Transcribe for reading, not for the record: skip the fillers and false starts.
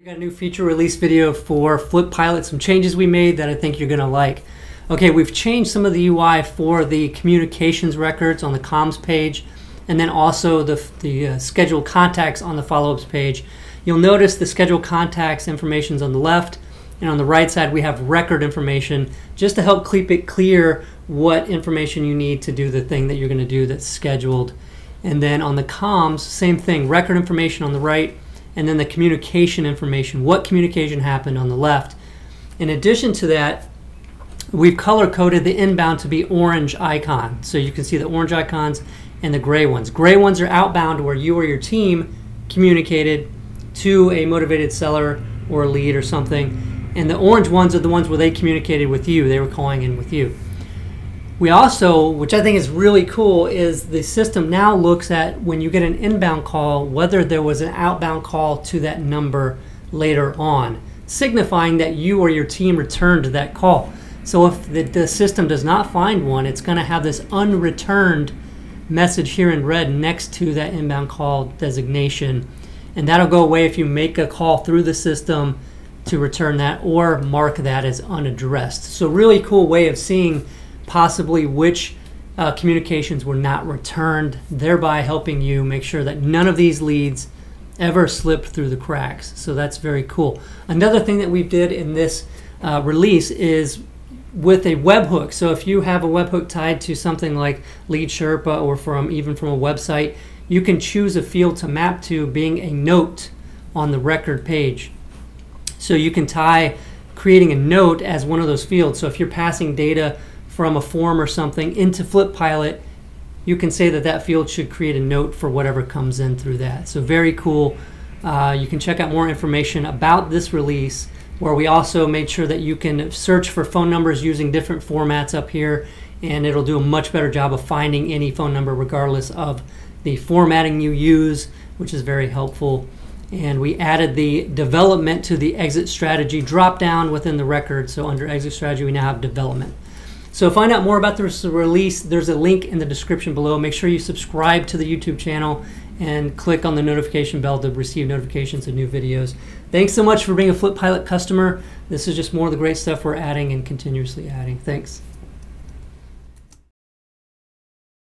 We got a new feature release video for FlipPilot, some changes we made that I think you're going to like. Okay, we've changed some of the UI for the communications records on the comms page, and then also the scheduled contacts on the follow-ups page. You'll notice the scheduled contacts information is on the left, and on the right side we have record information just to help keep it clear what information you need to do the thing that you're going to do that's scheduled. And then on the comms, same thing, record information on the right, and then the communication information, what communication happened on the left. In addition to that, we've color-coded the inbound to be orange icon. So you can see the orange icons and the gray ones. Gray ones are outbound, where you or your team communicated to a motivated seller or a lead or something. And the orange ones are the ones where they communicated with you. They were calling in with you. We also, which I think is really cool, is the system now looks at when you get an inbound call, whether there was an outbound call to that number later on, signifying that you or your team returned that call. So if the system does not find one, it's going to have this unreturned message here in red next to that inbound call designation. And that'll go away if you make a call through the system to return that or mark that as unaddressed. So really cool way of seeing possibly which communications were not returned, thereby helping you make sure that none of these leads ever slip through the cracks. So that's very cool. Another thing that we did in this release is with a webhook. So if you have a webhook tied to something like Lead Sherpa or even from a website, you can choose a field to map to being a note on the record page. So you can tie creating a note as one of those fields. So if you're passing data from a form or something into FlipPilot, you can say that that field should create a note for whatever comes in through that. So very cool. You can check out more information about this release, where we also made sure that you can search for phone numbers using different formats up here, and it'll do a much better job of finding any phone number regardless of the formatting you use, which is very helpful. And we added the development to the exit strategy drop down within the record. So under exit strategy, we now have development. So to find out more about this release, there's a link in the description below. Make sure you subscribe to the YouTube channel and click on the notification bell to receive notifications of new videos. Thanks so much for being a FlipPilot customer. This is just more of the great stuff we're adding and continuously adding. Thanks.